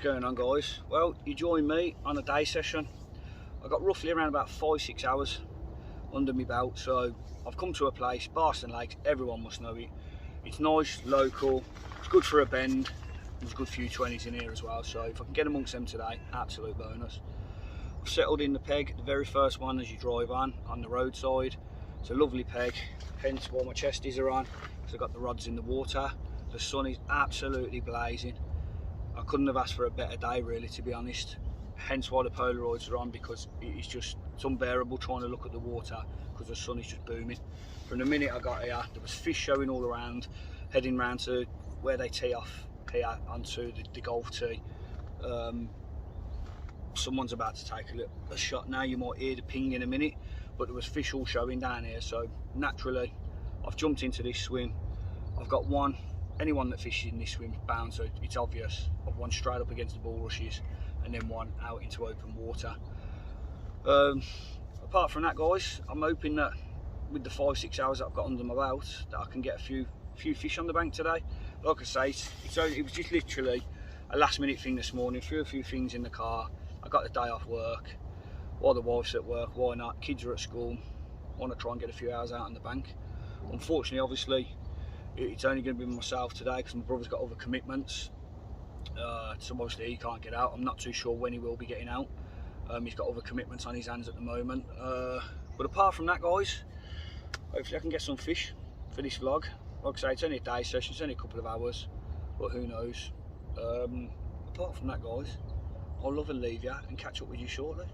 going on, guys? Well, you join me on a day session. I got roughly around about 5-6 hours under my belt, so I've come to a place, Barston Lakes. Everyone must know it. It's nice, local, it's good for a bend. There's a good few 20s in here as well, so if I can get amongst them today, absolute bonus. I've settled in the peg, the very first one as you drive on the roadside. It's a lovely peg, hence why my chesties are on, because I've got the rods in the water. The sun is absolutely blazing. I couldn't have asked for a better day, really, to be honest. Hence why the Polaroids are on, because it's unbearable trying to look at the water because the sun is just booming. From the minute I got here, there was fish showing all around, heading round to where they tee off here onto the golf tee. Someone's about to take a shot now. You might hear the ping in a minute, but there was fish all showing down here, so naturally I've jumped into this swim. I've got one. Anyone that fishes in this swim is bound, so it's obvious. I've one straight up against the bulrushes and then one out into open water. Apart from that, guys, I'm hoping that with the 5-6 hours that I've got under my belt, that I can get a few fish on the bank today. Like I say, it was just literally a last minute thing this morning. Threw a few things in the car. I got the day off work. While the wife's at work, why not? Kids are at school. I want to try and get a few hours out on the bank. Unfortunately, obviously, it's only going to be myself today because my brother's got other commitments. So obviously he can't get out. I'm not too sure when he will be getting out. He's got other commitments on his hands at the moment. But apart from that, guys, hopefully I can get some fish for this vlog. Like I say, it's only a day session, it's only a couple of hours, but who knows. Apart from that, guys, I'll love and leave you and catch up with you shortly.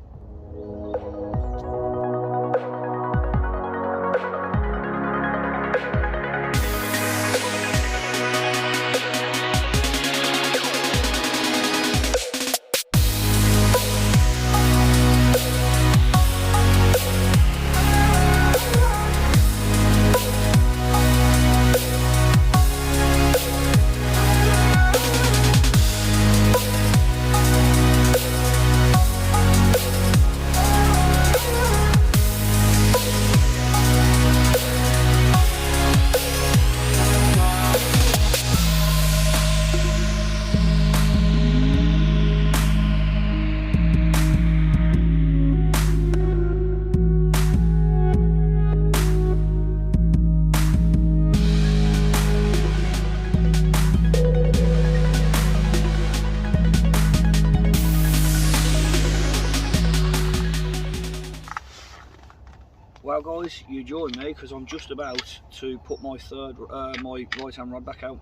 Well, guys, you join me because I'm just about to put my right hand rod back out.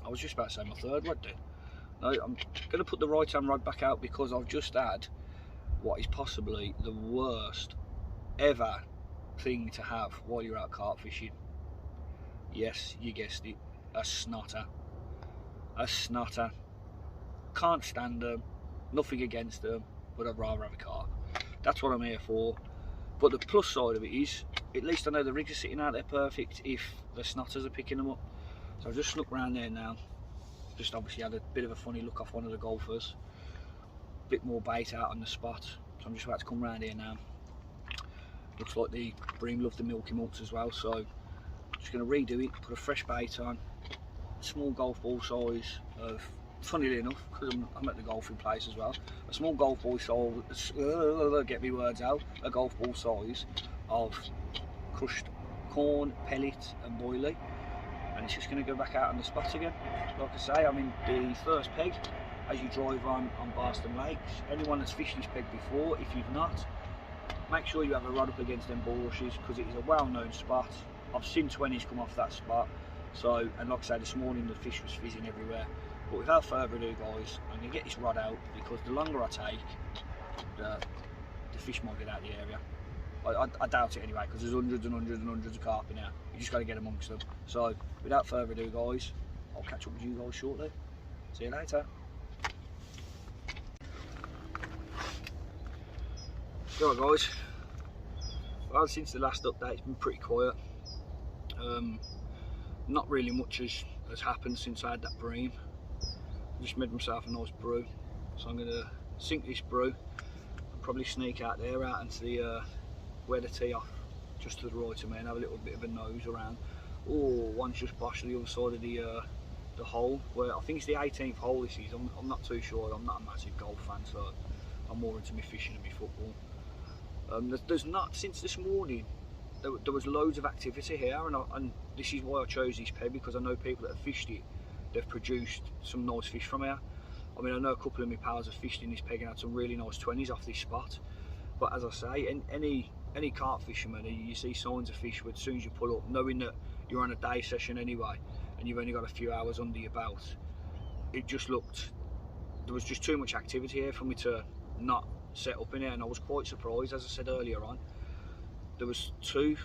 I was just about to say my third rod, no, I'm going to put the right hand rod back out because I've just had what is possibly the worst ever thing to have while you're out carp fishing. Yes, you guessed it, a snotter. A snotter. Can't stand them, nothing against them, but I'd rather have a carp. That's what I'm here for. But the plus side of it is, at least I know the rigs are sitting out there perfect if the snotters are picking them up. So I've just snuck round there now. Just obviously had a bit of a funny look off one of the golfers. Bit more bait out on the spot. So I'm just about to come round here now. Looks like the bream love the Milky Malts as well. So I'm just going to redo it, put a fresh bait on. Small golf ball size of, funnily enough, because I'm at the golfing place as well, a small golf ball size, get me words out, a golf ball size of crushed corn, pellet and boilie, and it's just going to go back out on the spot again. Like I say, I'm in the first peg as you drive on Barston Lakes. Anyone that's fished this peg before, if you've not, make sure you have a rod up against them bulrushes because it is a well-known spot. I've seen 20s come off that spot. So, and like I say, this morning the fish was fizzing everywhere. But without further ado, guys, I'm going to get this rod out because the longer I take, the fish might get out of the area. I doubt it anyway because there's hundreds and hundreds and hundreds of carp in here. You just got to get amongst them. So, without further ado, guys, I'll catch up with you guys shortly. See you later. Right, guys. Well, since the last update, it's been pretty quiet. Not really much has happened since I had that bream. Just made myself a nice brew, so I'm going to sink this brew and probably sneak out there out into the where the tee off just to the right of me and have a little bit of a nose around. Oh, one's just bosh to the other side of the the hole where I think it's the 18th hole this is. I'm not too sure. I'm not a massive golf fan, so I'm more into my fishing and my football. There's not, since this morning, there was loads of activity here, and this is why I chose this peg, because I know people that have fished it, they've produced some nice fish from here. I mean, I know a couple of my pals have fished in this peg and had some really nice 20s off this spot. But as I say, any carp fisherman, you see signs of fish as soon as you pull up, knowing that you're on a day session anyway, and you've only got a few hours under your belt. It just looked, there was just too much activity here for me to not set up in it, and I was quite surprised. As I said earlier on, there was two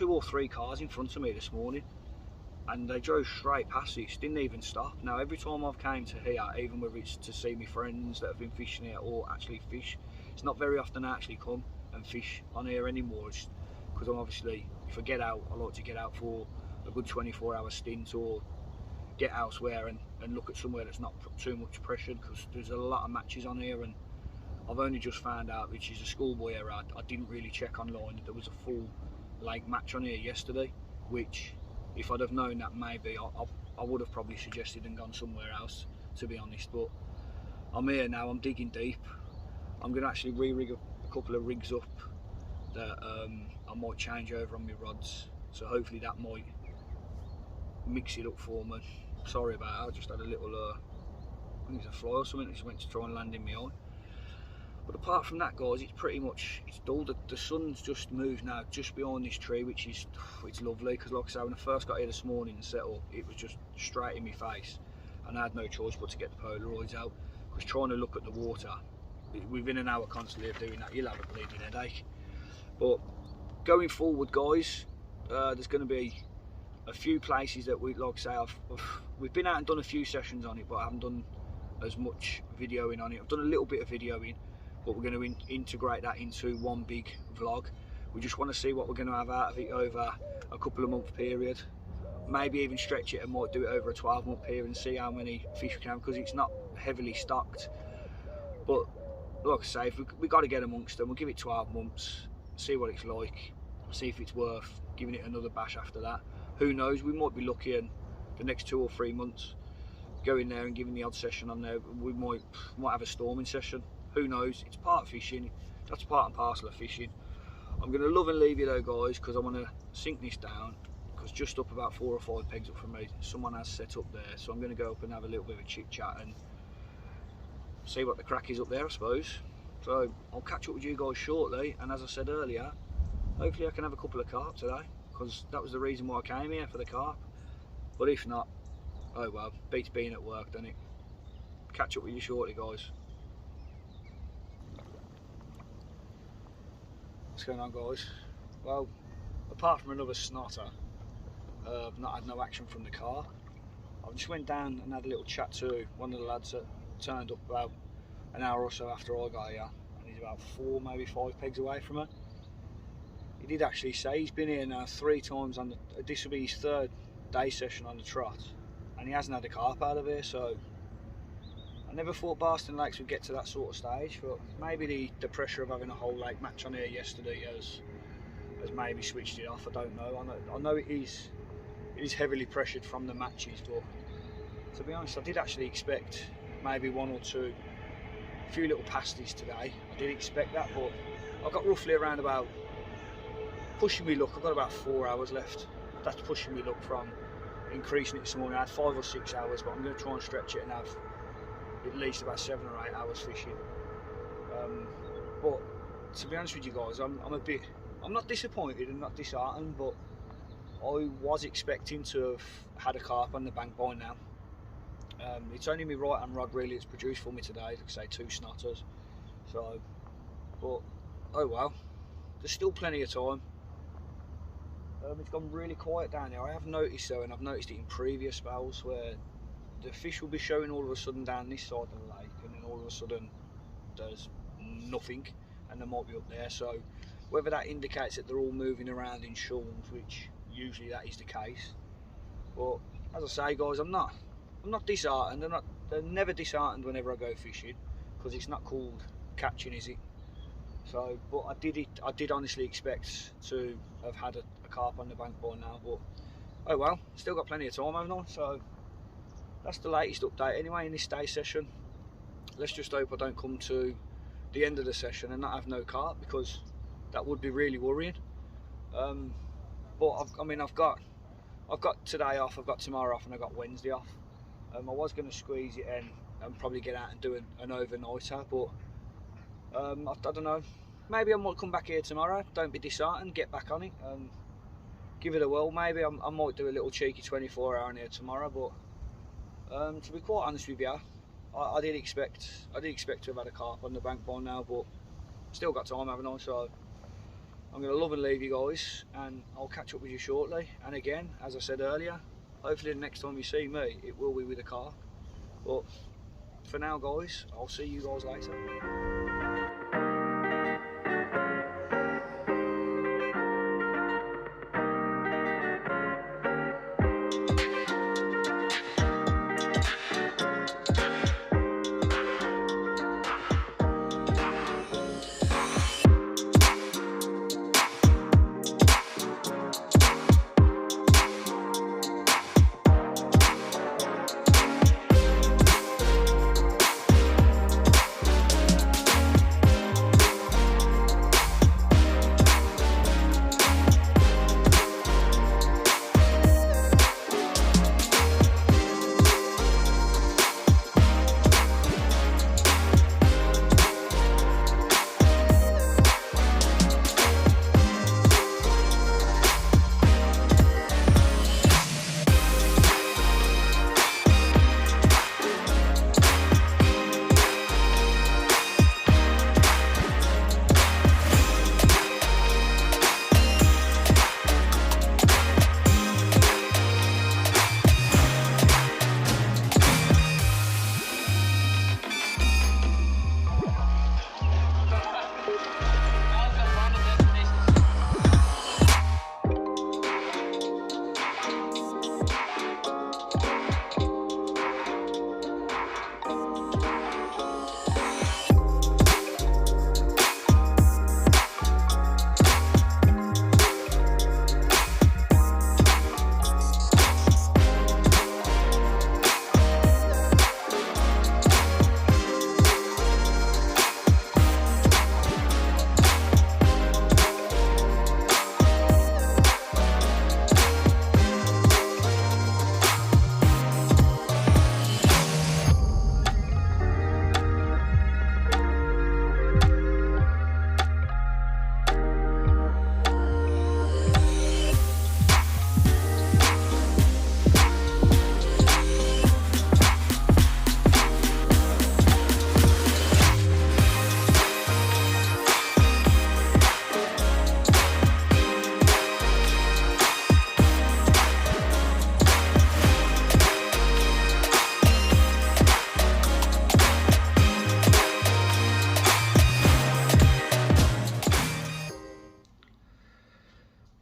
or three cars in front of me this morning, and they drove straight past this, didn't even stop. Now every time I've came to here, even whether it's to see my friends that have been fishing here or actually fish, it's not very often I actually come and fish on here anymore, because I'm obviously, if I get out, I like to get out for a good 24-hour stint, or get elsewhere and look at somewhere that's not too much pressured, because there's a lot of matches on here, and I've only just found out, which is a schoolboy error, I didn't really check online that there was a full lake match on here yesterday, which if I'd have known that, maybe I would have probably suggested and gone somewhere else, to be honest. But I'm here now, I'm digging deep. I'm going to actually re-rig a couple of rigs up that I might change over on my rods, so hopefully that might mix it up for me. Sorry about that, I just had a little, I think it's a fly or something that just went to try and land in my eye. But apart from that, guys, it's pretty much, it's dull. The sun's just moved now, just behind this tree, which is, it's lovely, because like I say, when I first got here this morning and set up, it was just straight in my face, and I had no choice but to get the Polaroids out, because trying to look at the water, within an hour constantly of doing that, you'll have a bleeding headache. But going forward, guys, there's going to be a few places that we, like I say, we've been out and done a few sessions on it, but I haven't done as much videoing on it. I've done a little bit of videoing, but we're going to integrate that into one big vlog. We just want to see what we're going to have out of it over a couple of month period, maybe even stretch it and might do it over a 12-month period and see how many fish we can, because it's not heavily stocked. But like I say, if we got to get amongst them, we'll give it 12 months, see what it's like, see if it's worth giving it another bash after that. Who knows, we might be lucky and the next 2 or 3 months going there and giving the odd session on there, we might have a storming session. Who knows? It's part of fishing. That's part and parcel of fishing. I'm going to love and leave you though, guys, because I want to sink this down, because just up about 4 or 5 pegs up from me, someone has set up there, so I'm going to go up and have a little bit of a chit chat and see what the crack is up there, I suppose. So I'll catch up with you guys shortly, and as I said earlier, hopefully I can have a couple of carp today, because that was the reason why I came here, for the carp. But if not, oh well, beats being at work, doesn't it? Catch up with you shortly, guys. What's going on, guys? Well, apart from another snotter, I've not had no action from the car. I just went down and had a little chat to one of the lads that turned up about an hour or so after I got here, and he's about 4, maybe 5 pegs away from her. He did actually say he's been here now 3 times on the, this will be his 3rd day session on the trot, and he hasn't had a carp out of here. So I never thought Barston Lakes would get to that sort of stage, but maybe the pressure of having a whole lake match on here yesterday has maybe switched it off. I don't know. I know it is heavily pressured from the matches, but to be honest, I did actually expect maybe 1 or 2, a few little pasties today. I did expect that, but I've got roughly around about, pushing me luck, I've got about 4 hours left. That's pushing me luck from increasing it this morning. I had 5 or 6 hours, but I'm going to try and stretch it and have at least about 7 or 8 hours fishing. But to be honest with you guys, I'm not disappointed and not disheartened, but I was expecting to have had a carp on the bank by now. It's only my right hand rod really that's produced for me today, like I say, 2 snotters. So, but oh well, there's still plenty of time. It's gone really quiet down here. I have noticed though, and I've noticed it in previous spells, where the fish will be showing all of a sudden down this side of the lake, and then all of a sudden there's nothing, and they might be up there. So whether that indicates that they're all moving around in shoals, which usually that is the case. But as I say, guys, I'm not disheartened. They're never disheartened whenever I go fishing, because it's not called catching, is it? So, but I did honestly expect to have had a carp on the bank by now. But oh well, still got plenty of time, haven't I? So that's the latest update anyway in this day session. Let's just hope I don't come to the end of the session and not have no carp, because that would be really worrying. But I've got today off, I've got tomorrow off, and I've got Wednesday off. I was going to squeeze it in and probably get out and do an overnighter, but I don't know. Maybe I might come back here tomorrow. Don't be disheartened. Get back on it and give it a whirl. Maybe I might do a little cheeky 24-hour in here tomorrow. But to be quite honest with you, I did expect to have had a carp on the bank by now, but still got time, haven't I? So I'm going to love and leave you guys, and I'll catch up with you shortly. And again, as I said earlier, hopefully the next time you see me, it will be with a carp. But for now, guys, I'll see you guys later.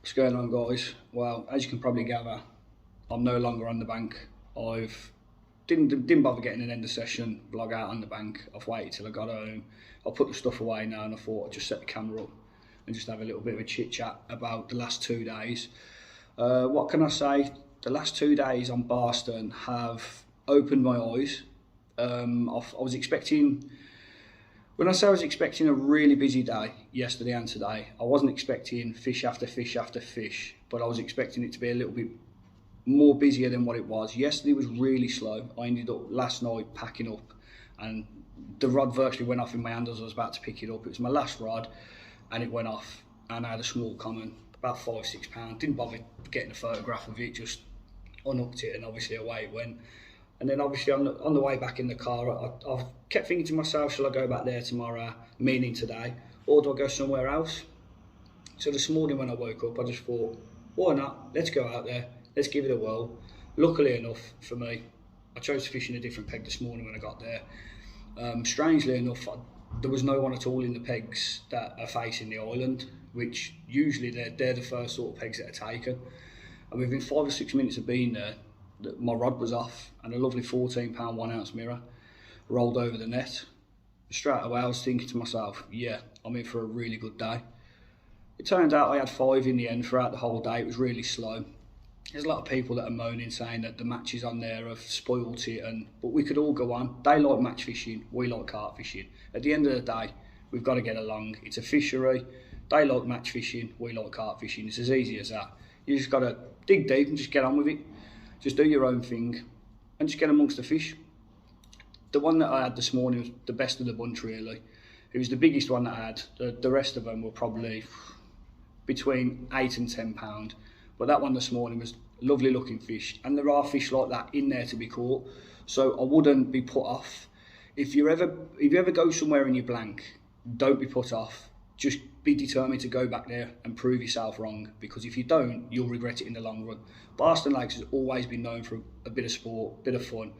What's going on, guys? Well, as you can probably gather, I'm no longer on the bank. Didn't bother getting an end of session vlog out on the bank. I've waited till I got home. I'll put the stuff away now, and I thought I'd just set the camera up and just have a little bit of a chit chat about the last 2 days. What can I say? The last 2 days on Barston have opened my eyes. I was expecting, when I say I was expecting a really busy day yesterday and today, I wasn't expecting fish after fish after fish, but I was expecting it to be a little bit more busier than what it was. Yesterday was really slow. I ended up last night packing up, and the rod virtually went off in my hand as I was about to pick it up. It was my last rod and it went off, and I had a small common, about £5–6. Didn't bother getting a photograph of it, just unhooked it and obviously away it went. And then obviously on the way back in the car, I've kept thinking to myself, shall I go back there tomorrow, meaning today, or do I go somewhere else? So this morning when I woke up, I just thought, why not? Let's go out there, let's give it a whirl. Luckily enough for me, I chose to fish in a different peg this morning when I got there. Strangely enough, there was no one at all in the pegs that are facing the island, which usually they're the first sort of pegs that are taken. And within 5 or 6 minutes of being there, my rod was off, and a lovely 14-pound 1 ounce mirror rolled over the net. Straight away I was thinking to myself, yeah, I'm in for a really good day. It turned out I had 5 in the end throughout the whole day. It was really slow. There's a lot of people that are moaning, saying that the matches on there have spoilt it, but we could all go on. They like match fishing, we like carp fishing. At the end of the day, we've got to get along. It's a fishery. They like match fishing, we like carp fishing. It's as easy as that. You just got to dig deep and just get on with it. Just do your own thing and just get amongst the fish. The one that I had this morning was the best of the bunch, really. It was the biggest one that I had. The rest of them were probably between 8 and 10 pound. But that one this morning was a lovely looking fish. And there are fish like that in there to be caught. So I wouldn't be put off. If you ever go somewhere and you blank, don't be put off. Just be determined to go back there and prove yourself wrong, because if you don't, you'll regret it in the long run. Barston Lakes has always been known for a bit of sport, a bit of fun.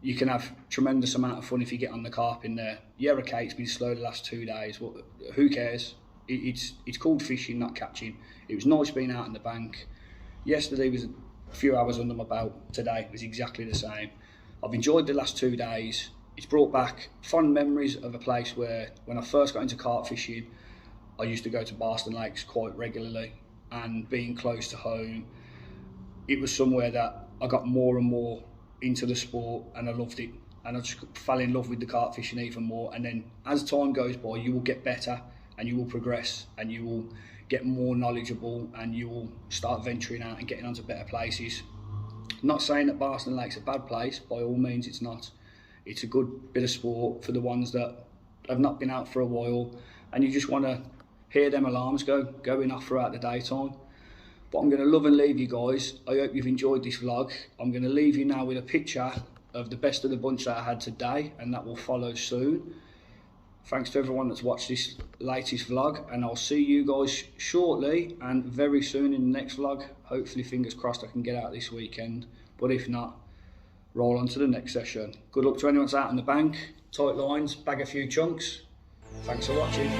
You can have tremendous amount of fun if you get on the carp in there. Yeah, okay, it's been slow the last 2 days. Well, who cares? It's called fishing, not catching. It was nice being out in the bank. Yesterday was a few hours under my belt. Today was exactly the same. I've enjoyed the last 2 days. It's brought back fond memories of a place where, when I first got into carp fishing, I used to go to Barston Lakes quite regularly, and being close to home, it was somewhere that I got more and more into the sport, and I loved it, and I just fell in love with the carp fishing even more. And then as time goes by, you will get better and you will progress and you will get more knowledgeable and you will start venturing out and getting onto better places. Not saying that Barston Lake's a bad place, by all means it's not. It's a good bit of sport for the ones that have not been out for a while and you just want to hear them alarms going off throughout the daytime. But I'm going to love and leave you guys. I hope you've enjoyed this vlog. I'm going to leave you now with a picture of the best of the bunch that I had today, and that will follow soon. Thanks to everyone that's watched this latest vlog, and I'll see you guys shortly and very soon in the next vlog. Hopefully, fingers crossed, I can get out this weekend. But if not, roll on to the next session. Good luck to anyone that's out on the bank. Tight lines, bag a few chunks. Thanks for watching.